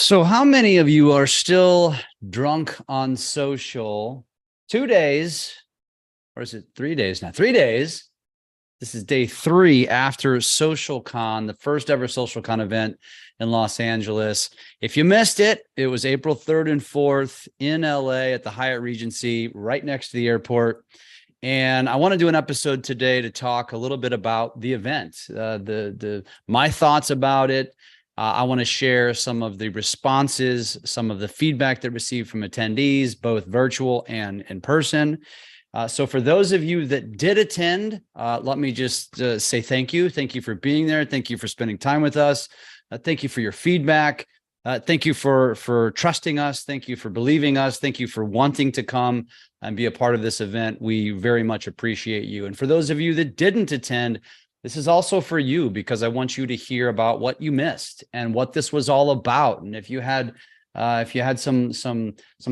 So how many of you are still drunk on social 2 days, or is it 3 days now? 3 days. This is day 3 after SocialCon, the first ever SocialCon event in Los Angeles. If you missed it, it was April 3rd and 4th in LA at the Hyatt Regency, right next to the airport. And I want to do an episode today to talk a little bit about the event, my thoughts about it. I want to share some of the responses, some of the feedback that received from attendees, both virtual and in person. So for those of you that did attend, let me just say thank you. Thank you for being there. Thank you for spending time with us. Thank you for your feedback. Thank you for trusting us. Thank you for believing us. Thank you for wanting to come and be a part of this event. We very much appreciate you. And for those of you that didn't attend, this is also for you, because I want you to hear about what you missed and what this was all about. And if you had some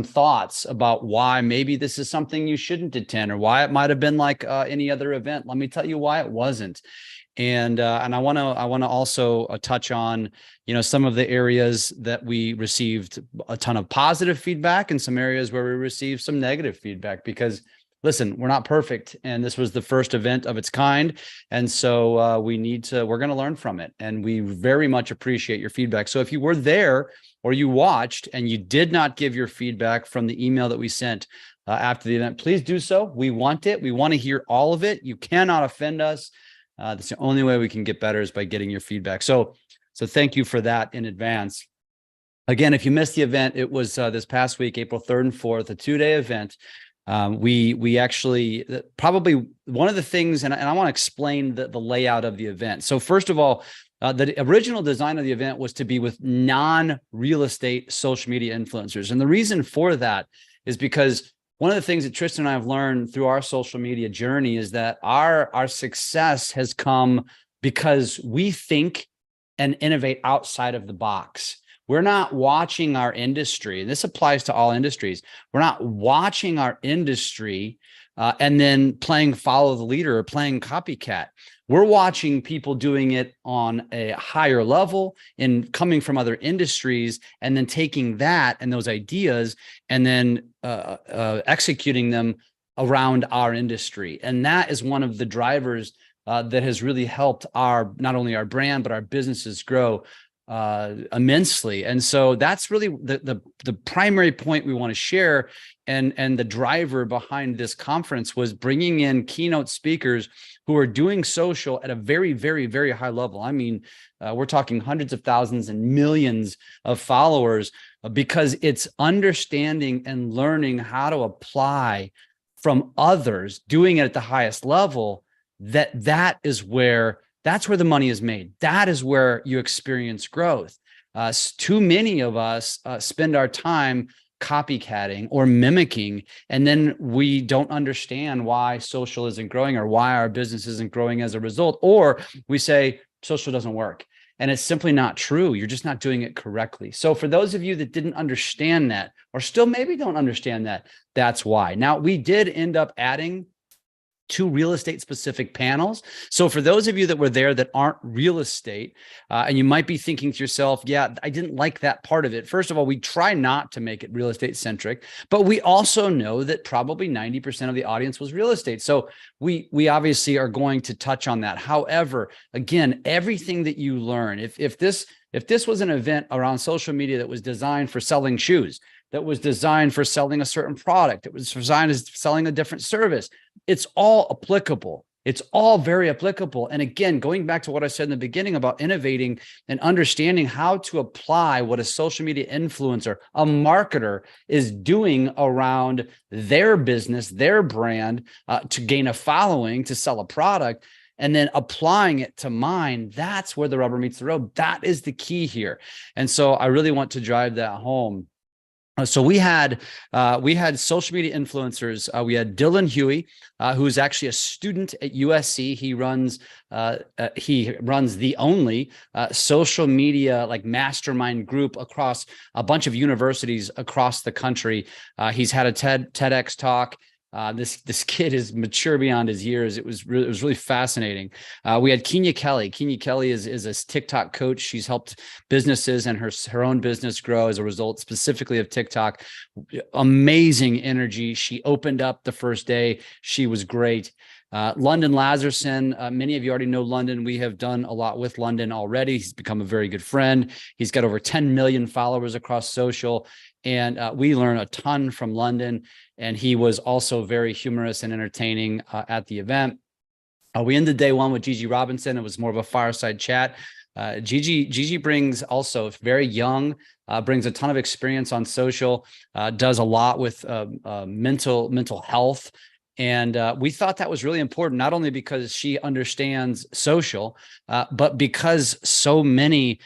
thoughts about why maybe this is something you shouldn't attend, or why it might have been like any other event, let me tell you why it wasn't. And I want to also touch on, some of the areas that we received a ton of positive feedback and some areas where we received some negative feedback, because listen, we're not perfect, and this was the first event of its kind. And so we're going to learn from it. And we very much appreciate your feedback. So if you were there or you watched and you did not give your feedback from the email that we sent after the event, please do so. We want it. We want to hear all of it. You cannot offend us. That's the only way we can get better, is by getting your feedback. So thank you for that in advance. Again, if you missed the event, it was this past week, April 3rd and 4th, a 2-day event. We actually, probably one of the things, and I want to explain the layout of the event. So first of all, the original design of the event was to be with non-real estate social media influencers. And the reason for that is because one of the things that Tristan and I have learned through our social media journey is that our success has come because we think and innovate outside of the box. We're not watching our industry, and this applies to all industries. We're not watching our industry and then playing follow the leader or playing copycat. We're watching people doing it on a higher level and coming from other industries, and then taking that and those ideas and then executing them around our industry. And that is one of the drivers that has really helped not only our brand, but our businesses grow immensely. And so that's really the primary point we want to share. And the driver behind this conference was bringing in keynote speakers who are doing social at a very, very, very high level. I mean, we're talking hundreds of thousands and millions of followers, because it's understanding and learning how to apply from others, doing it at the highest level. That's where the money is made. That is where you experience growth. Too many of us spend our time copycatting or mimicking, and then we don't understand why social isn't growing, or why our business isn't growing as a result. Or we say social doesn't work, and it's simply not true. You're just not doing it correctly. So for those of you that didn't understand that, or still maybe don't understand that, that's why. Now, we did end up adding 2 real estate specific panels. So for those of you that were there that aren't real estate, and you might be thinking to yourself, yeah, I didn't like that part of it. First of all, we try not to make it real estate centric, but we also know that probably 90% of the audience was real estate. So we obviously are going to touch on that. However, again, everything that you learn, if this was an event around social media that was designed for selling shoes, that was designed for selling a certain product, it was designed as selling a different service, it's all applicable. It's all very applicable. And again, going back to what I said in the beginning about innovating and understanding how to apply what a social media influencer, a marketer, is doing around their business, their brand, to gain a following, to sell a product, and then applying it to mine, that's where the rubber meets the road. That is the key here. And so I really want to drive that home. So we had social media influencers. We had Dylan Huey, who's actually a student at USC. He runs the only social media like mastermind group across a bunch of universities across the country. He's had a TEDx talk. This kid is mature beyond his years. It was really fascinating. We had Kenya Kelly. Kenya Kelly is a TikTok coach. She's helped businesses and her own business grow as a result, specifically of TikTok. Amazing energy. She opened up the first day. She was great. London Lazarson, many of you already know London. We have done a lot with London already. He's become a very good friend. He's got over 10 million followers across social. And we learn a ton from London. And he was also very humorous and entertaining at the event. We ended day one with Gigi Robinson. It was more of a fireside chat. Gigi brings also very young, brings a ton of experience on social, does a lot with mental health. And we thought that was really important, not only because she understands social, but because so many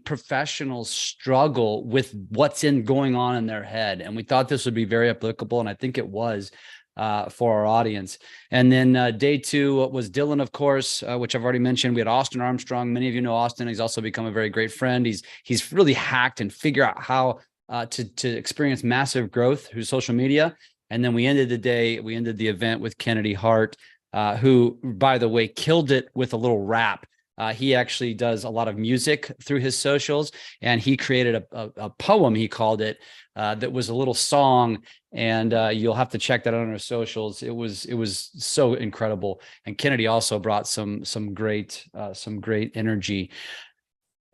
professionals struggle with what's going on in their head. And we thought this would be very applicable. And I think it was for our audience. And then day two was Dylan, of course, which I've already mentioned. We had Austin Armstrong. Many of you know Austin. He's also become a very great friend. He's really hacked and figured out how to experience massive growth through social media. And then we ended the event with Kennedy Hart, who, by the way, killed it with a little rap. He actually does a lot of music through his socials, and he created a poem, he called it, that was a little song, and you'll have to check that out on our socials. It was so incredible. And Kennedy also brought some great energy.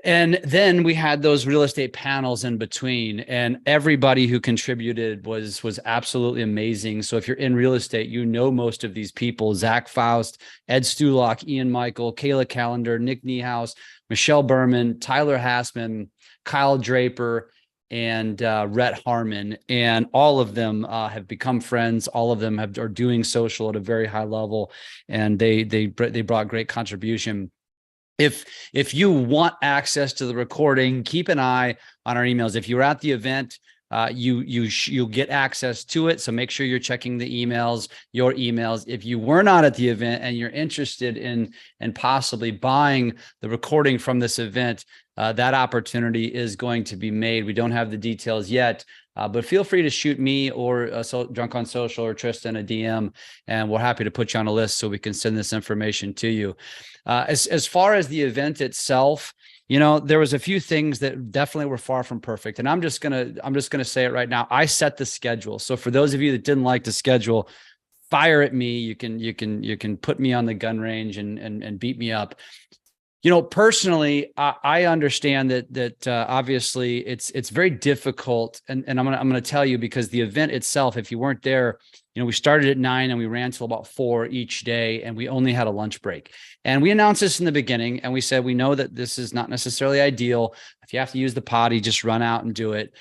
And then we had those real estate panels in between, and everybody who contributed was absolutely amazing. So if you're in real estate, you know most of these people: Zach Faust, Ed Stulock, Ian Michael, Kayla Callender, Nick Niehaus, Michelle Berman, Tyler Hassman, Kyle Draper, and Rhett Harmon. And all of them have become friends. All of them are doing social at a very high level, and they brought great contribution. If you want access to the recording, keep an eye on our emails. If you're at the event, you'll get access to it. So make sure you're checking your emails. If you were not at the event and you're interested in possibly buying the recording from this event, that opportunity is going to be made. We don't have the details yet, but feel free to shoot me or Drunk on Social or Tristan a DM, and we're happy to put you on a list so we can send this information to you. As far as the event itself, there was a few things that definitely were far from perfect, and I'm just gonna say it right now. I set the schedule. So for those of you that didn't like the schedule, fire at me. You can put me on the gun range and beat me up. Personally, I understand that obviously it's very difficult, and I'm gonna tell you, because the event itself, if you weren't there, we started at 9 and we ran till about 4 each day, and we only had a lunch break. And we announced this in the beginning, and we said, we know that this is not necessarily ideal. If you have to use the potty, just run out and do it.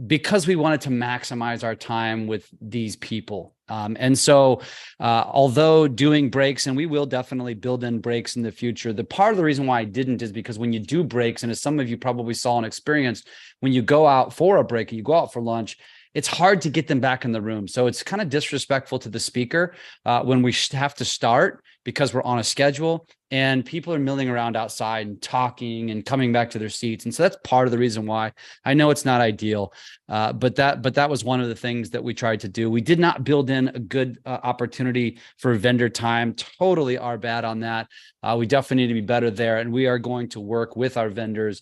Because we wanted to maximize our time with these people. And so although doing breaks, and we will definitely build in breaks in the future, the part of the reason why I didn't is because when you do breaks, and as some of you probably saw and experienced, when you go out for a break, you go out for lunch, it's hard to get them back in the room. So it's kind of disrespectful to the speaker when we have to start, because we're on a schedule and people are milling around outside and talking and coming back to their seats. And so that's part of the reason why. I know it's not ideal, but that was one of the things that we tried to do. We did not build in a good opportunity for vendor time. Totally our bad on that. We definitely need to be better there, and we are going to work with our vendors.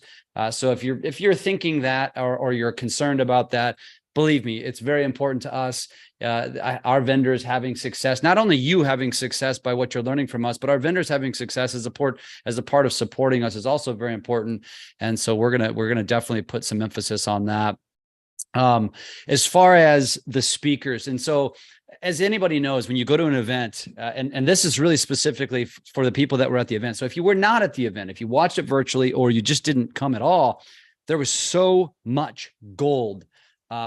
So if you're thinking that, or you're concerned about that, believe me, it's very important to us. Our vendors having success, not only you having success by what you're learning from us, but our vendors having success as a part of supporting us is also very important. And so we're gonna definitely put some emphasis on that. As far as the speakers, and so as anybody knows, when you go to an event, and this is really specifically for the people that were at the event. So if you were not at the event, if you watched it virtually, or you just didn't come at all, there was so much gold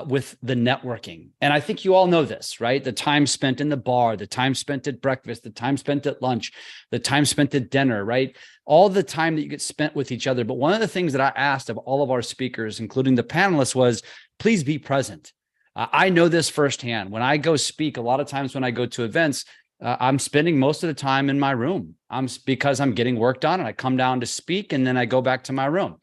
with the networking. And I think you all know this, right? The time spent in the bar, the time spent at breakfast, the time spent at lunch, the time spent at dinner, right? All the time that you get spent with each other. But one of the things that I asked of all of our speakers, including the panelists, was please be present. I know this firsthand. When I go speak, a lot of times when I go to events, I'm spending most of the time in my room. Because I'm getting work done, and I come down to speak, and then I go back to my room.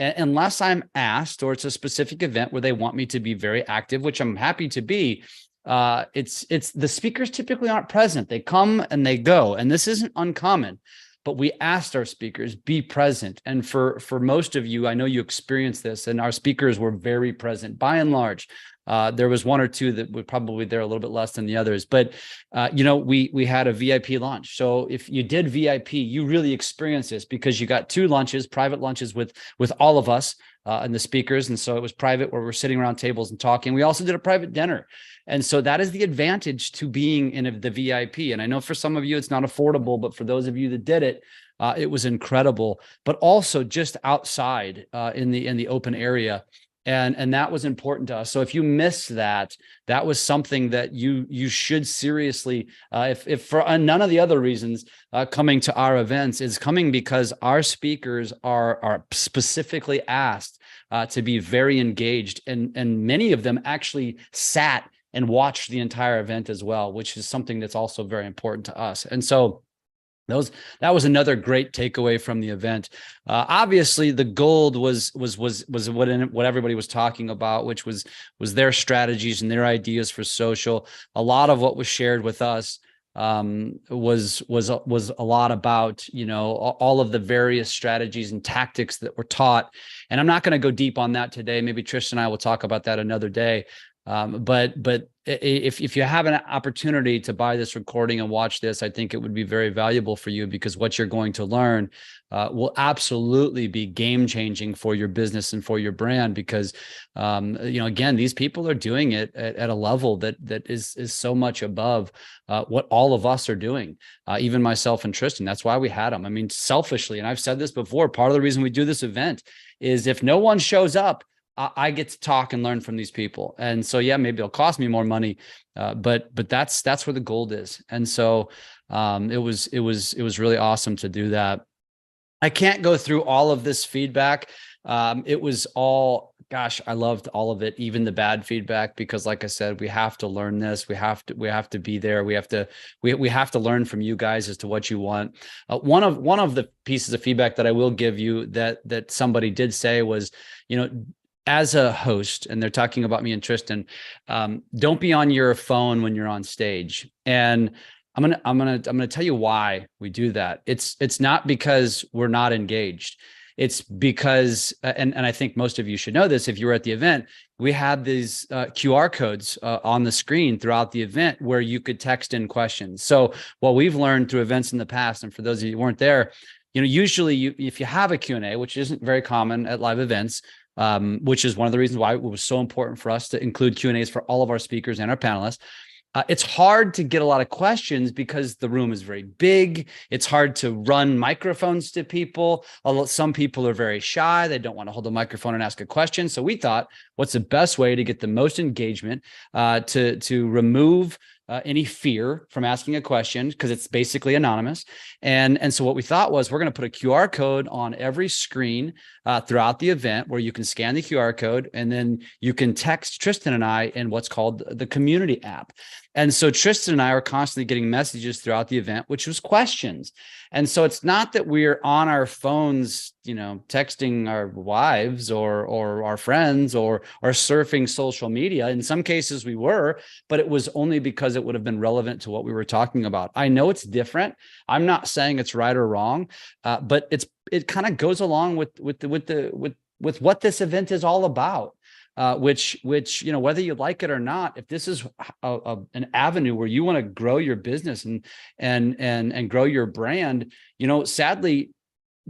Unless I'm asked, or it's a specific event where they want me to be very active, which I'm happy to be, it's the speakers typically aren't present. They come and they go, and this isn't uncommon. But we asked our speakers, be present. And for most of you, I know you experienced this, and our speakers were very present by and large. There was one or two that were probably there a little bit less than the others, but we had a VIP lunch. So if you did VIP, you really experienced this because you got 2 lunches, private lunches with all of us and the speakers. And so it was private where we're sitting around tables and talking. We also did a private dinner. And so that is the advantage to being in the VIP. And I know for some of you, it's not affordable, but for those of you that did it, it was incredible, but also just outside in the open area. And that was important to us. So if you missed that, that was something that you should seriously, if for none of the other reasons, coming to our events is coming because our speakers are specifically asked to be very engaged, and many of them actually sat and watched the entire event as well, which is something that's also very important to us. And so that was another great takeaway from the event. Obviously, the gold was what everybody was talking about, which was their strategies and their ideas for social. A lot of what was shared with us was a lot about, all of the various strategies and tactics that were taught. And I'm not going to go deep on that today. Maybe Tristan and I will talk about that another day. But if you have an opportunity to buy this recording and watch this, I think it would be very valuable for you, because what you're going to learn will absolutely be game changing for your business and for your brand. Because again, these people are doing it at a level that is so much above what all of us are doing, even myself and Tristan. That's why we had them. I mean, selfishly, and I've said this before, part of the reason we do this event is if no one shows up, I get to talk and learn from these people. And so, yeah, maybe it'll cost me more money, but that's where the gold is. And so it was really awesome to do that. I can't go through all of this feedback. It was all, gosh, I loved all of it, even the bad feedback, because like I said, we have to learn this. We have to be there. We have to learn from you guys as to what you want. One of the pieces of feedback that I will give you that somebody did say was, as a host, and they're talking about me and Tristan, don't be on your phone when you're on stage. And I'm gonna tell you why we do that. It's not because we're not engaged. It's because, and I think most of you should know this if you were at the event, we had these QR codes on the screen throughout the event where you could text in questions. So what we've learned through events in the past, and for those of you who weren't there, usually if you have a Q&A, which isn't very common at live events, which is one of the reasons why it was so important for us to include Q&As for all of our speakers and our panelists. It's hard to get a lot of questions because the room is very big. It's hard to run microphones to people. Although some people are very shy. They don't want to hold a microphone and ask a question. So we thought, what's the best way to get the most engagement, to remove any fear from asking a question, because it's basically anonymous. And so what we thought was, we're going to put a QR code on every screen throughout the event where you can scan the QR code, and then you can text Tristan and I in what's called the community app. And so Tristan and I are constantly getting messages throughout the event, which was questions. And so it's not that we're on our phones, texting our wives or our friends or surfing social media. In some cases we were, but it was only because it would have been relevant to what we were talking about. I know it's different. I'm not saying it's right or wrong, but it kind of goes along with what this event is all about. Which whether you like it or not, if this is an avenue where you want to grow your business and grow your brand, sadly,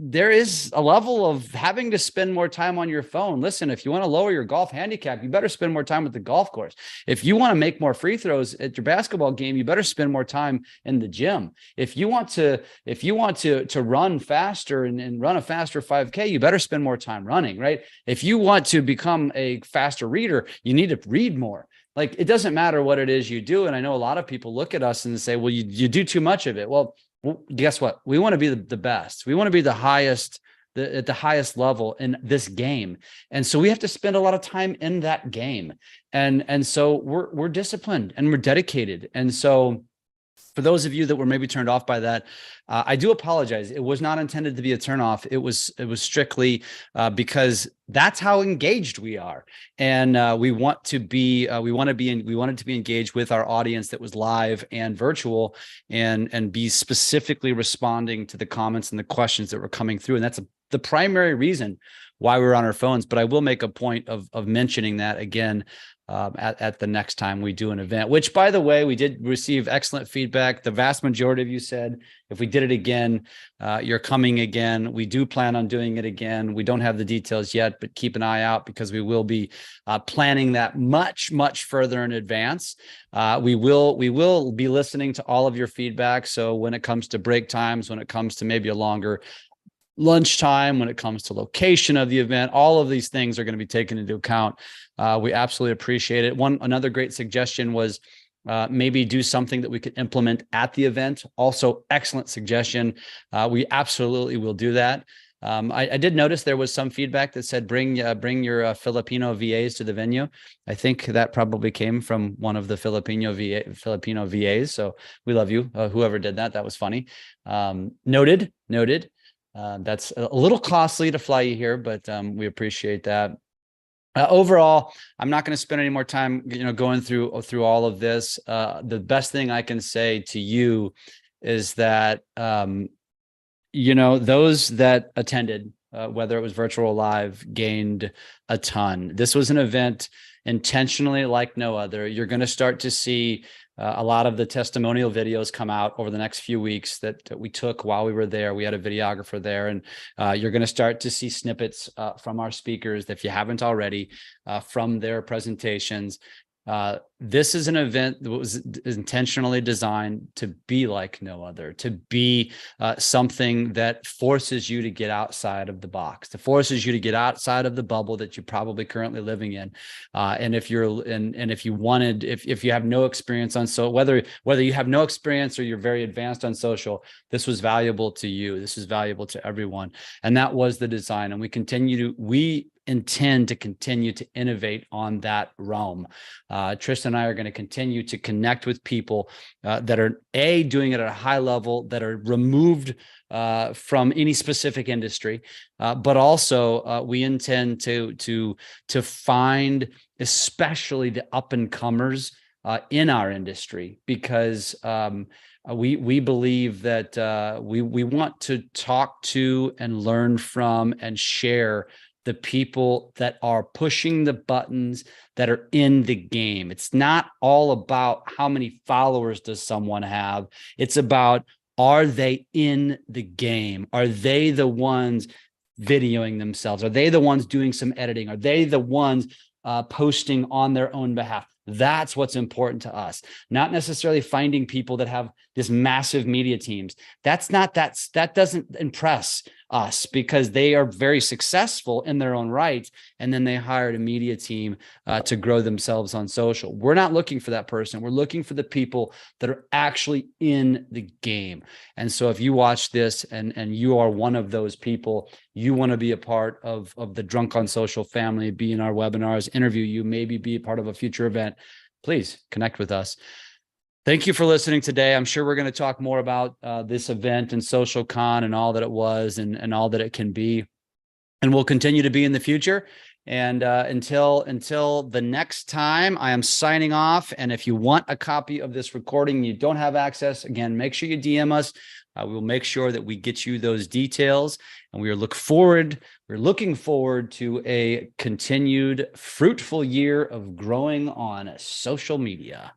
there is a level of having to spend more time on your phone. Listen, if you want to lower your golf handicap, you better spend more time at the golf course. If you want to make more free throws at your basketball game, you better spend more time in the gym. If you want to run faster and run a faster 5K, you better spend more time running, right? If you want to become a faster reader, you need to read more. Like, it doesn't matter what it is you do. And I know a lot of people look at us and say, well, you do too much of it. Well, guess what? We want to be the best. We want to be the highest, at the highest level in this game. And so we have to spend a lot of time in that game. And so we're disciplined and we're dedicated. And so for those of you that were maybe turned off by that, I do apologize. It was not intended to be a turnoff. It was strictly because that's how engaged we are, and we wanted to be engaged with our audience that was live and virtual, and be specifically responding to the comments and the questions that were coming through. And that's the primary reason why we're on our phones. But I will make a point of mentioning that again at the next time we do an event, which, by the way, we did receive excellent feedback. The vast majority of you said, if we did it again, you're coming again. We do plan on doing it again. We don't have the details yet, but keep an eye out, because we will be planning that much, much further in advance. We will be listening to all of your feedback. So when it comes to break times, when it comes to maybe a longer lunchtime, when it comes to location of the event, all of these things are going to be taken into account. We absolutely appreciate it. Another great suggestion was maybe do something that we could implement at the event. Also, excellent suggestion. We absolutely will do that. I did notice there was some feedback that said bring your Filipino VAs to the venue. I think that probably came from one of the Filipino VAs. So we love you, whoever did that. That was funny. Noted. That's a little costly to fly you here, but we appreciate that. Overall, I'm not going to spend any more time, going through all of this. The best thing I can say to you is that, those that attended, whether it was virtual or live, gained a ton. This was an event intentionally like no other. You're going to start to see a lot of the testimonial videos come out over the next few weeks that we took while we were there. We had a videographer there, and you're going to start to see snippets from our speakers, if you haven't already, from their presentations. This is an event that was intentionally designed to be like no other, to be something that forces you to get outside of the box, that forces you to get outside of the bubble that you're probably currently living in. And if you have no experience on, so whether you have no experience or you're very advanced on social, this was valuable to you. This is valuable to everyone. And that was the design. And we intend to continue to innovate on that realm. Tristan and I are going to continue to connect with people that are doing it at a high level, that are removed from any specific industry, but also we intend to find especially the up and comers in our industry, because we believe that we want to talk to and learn from and share the people that are pushing the buttons, that are in the game. It's not all about how many followers does someone have. It's about, are they in the game? Are they the ones videoing themselves? Are they the ones doing some editing? Are they the ones posting on their own behalf? That's what's important to us. Not necessarily finding people that have this massive media teams. That doesn't impress us, because they are very successful in their own right, and then they hired a media team to grow themselves on social. We're not looking for that person. We're looking for the people that are actually in the game. And so if you watch this and you are one of those people, you want to be a part of the Drunk on Social family, be in our webinars, interview you, maybe be a part of a future event, please connect with us. Thank you for listening today. I'm sure we're going to talk more about this event and SocialCon and all that it was and all that it can be, and will continue to be in the future. And until the next time, I am signing off. And if you want a copy of this recording, you don't have access, again, make sure you DM us. We will make sure that we get you those details. And we're looking forward to a continued fruitful year of growing on social media.